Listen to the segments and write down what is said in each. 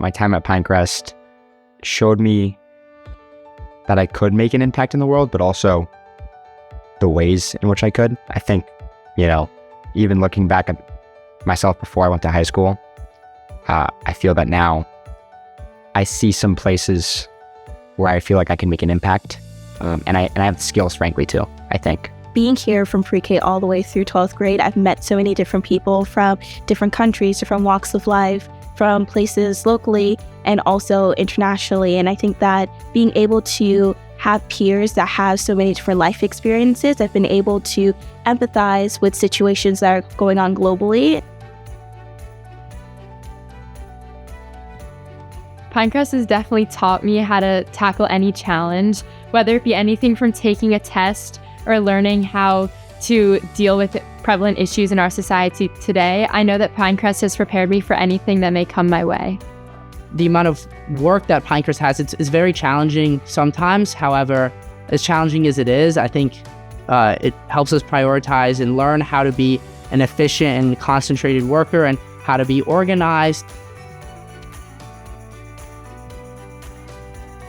my time at Pine Crest showed me that I could make an impact in the world, but also the ways in which I could. I think, even looking back at myself before I went to high school, I feel that now I see some places where I feel like I can make an impact. And I have the skills, frankly, too, I think. Being here from pre-K all the way through 12th grade, I've met so many different people from different countries, different walks of life, from places locally and also internationally. And I think that being able to have peers that have so many different life experiences, I've been able to empathize with situations that are going on globally. Pine Crest has definitely taught me how to tackle any challenge, whether it be anything from taking a test or learning how to deal with prevalent issues in our society today. I know that Pine Crest has prepared me for anything that may come my way. The amount of work that Pine Crest has, it's very challenging sometimes. However, as challenging as it is, I think it helps us prioritize and learn how to be an efficient and concentrated worker and how to be organized.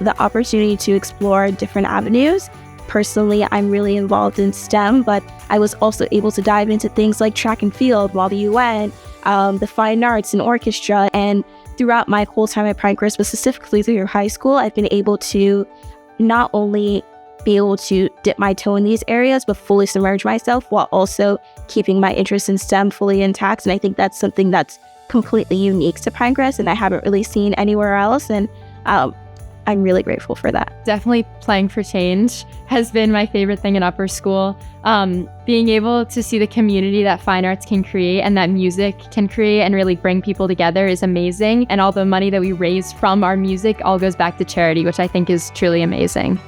The opportunity to explore different avenues. Personally, I'm really involved in STEM, but I was also able to dive into things like track and field while the UN, the fine arts and orchestra. And throughout my whole time at Pine Crest, but specifically through high school, I've been able to not only be able to dip my toe in these areas, but fully submerge myself while also keeping my interest in STEM fully intact. And I think that's something that's completely unique to Pine Crest and I haven't really seen anywhere else. And I'm really grateful for that. Definitely playing for change has been my favorite thing in upper school. Being able to see the community that fine arts can create and that music can create and really bring people together is amazing. And all the money that we raise from our music all goes back to charity, which I think is truly amazing.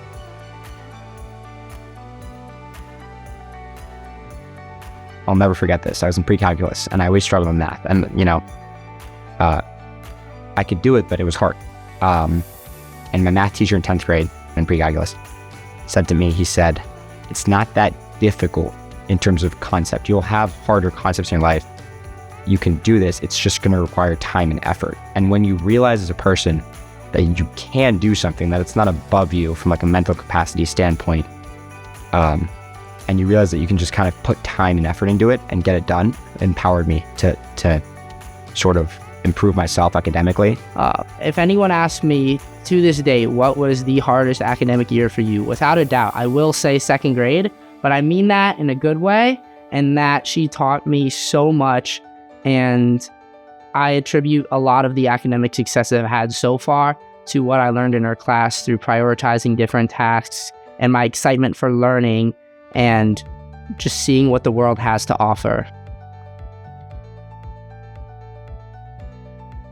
I'll never forget this. I was in pre-calculus and I always struggled in math. And, I could do it, but it was hard. And my math teacher in 10th grade in pre-calculus said to me, he said, it's not that difficult in terms of concept. You'll have harder concepts in your life. You can do this. It's just going to require time and effort. And when you realize as a person that you can do something, that it's not above you from like a mental capacity standpoint, and you realize that you can just kind of put time and effort into it and get it done, it empowered me to sort of improve myself academically. If anyone asked me to this day, what was the hardest academic year for you? Without a doubt, I will say second grade, but I mean that in a good way, and that she taught me so much, and I attribute a lot of the academic success that I've had so far to what I learned in her class through prioritizing different tasks and my excitement for learning and just seeing what the world has to offer.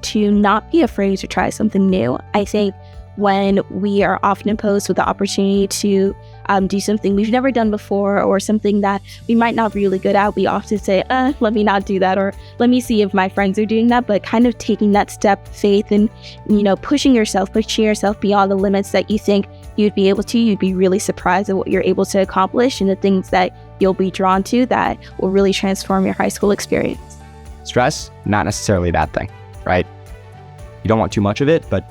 To not be afraid to try something new. I think when we are often imposed with the opportunity to do something we've never done before or something that we might not be really good at, we often say, let me not do that, or let me see if my friends are doing that. But kind of taking that step of faith and, pushing yourself beyond the limits that you think you'd be able to, you'd be really surprised at what you're able to accomplish and the things that you'll be drawn to that will really transform your high school experience. Stress, not necessarily a bad thing, right? You don't want too much of it, but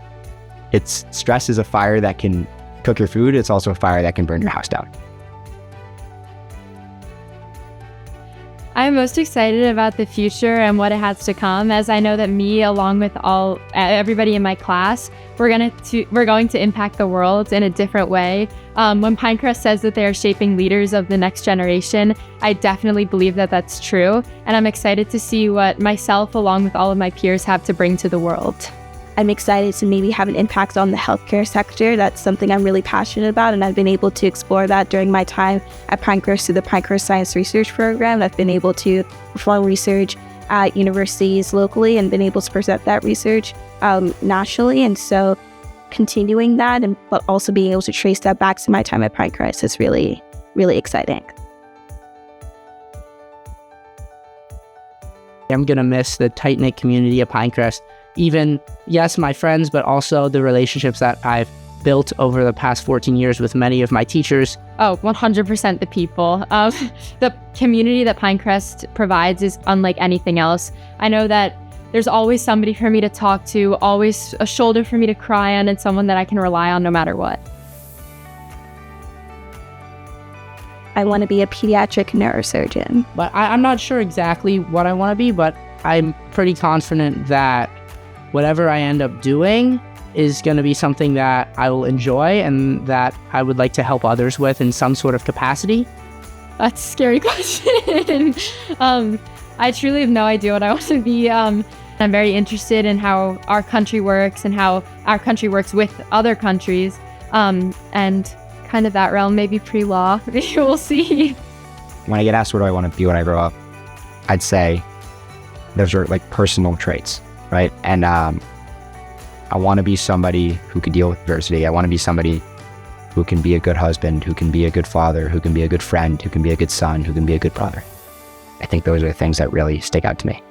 stress is a fire that can cook your food. It's also a fire that can burn your house down. I'm most excited about the future and what it has to come, as I know that me, along with everybody in my class, we're going to impact the world in a different way. When Pine Crest says that they are shaping leaders of the next generation, I definitely believe that that's true, and I'm excited to see what myself, along with all of my peers, have to bring to the world. I'm excited to maybe have an impact on the healthcare sector. That's something I'm really passionate about, and I've been able to explore that during my time at Pine Crest through the Pine Crest Science Research Program. I've been able to perform research at universities locally and been able to present that research nationally. And so continuing that, but also being able to trace that back to my time at Pine Crest is really, really exciting. I'm going to miss the tight-knit community at Pine Crest. Even, yes, my friends, but also the relationships that I've built over the past 14 years with many of my teachers. Oh, 100% the people. The community that Pine Crest provides is unlike anything else. I know that there's always somebody for me to talk to, always a shoulder for me to cry on, and someone that I can rely on no matter what. I want to be a pediatric neurosurgeon. But I'm not sure exactly what I want to be, but I'm pretty confident that whatever I end up doing is going to be something that I will enjoy and that I would like to help others with in some sort of capacity. That's a scary question. I truly have no idea what I want to be. I'm very interested in how our country works and how our country works with other countries, and kind of that realm, maybe pre-law. We'll see. When I get asked what do I want to be when I grow up, I'd say those are like personal traits, right? And I want to be somebody who can deal with adversity. I want to be somebody who can be a good husband, who can be a good father, who can be a good friend, who can be a good son, who can be a good brother. I think those are the things that really stick out to me.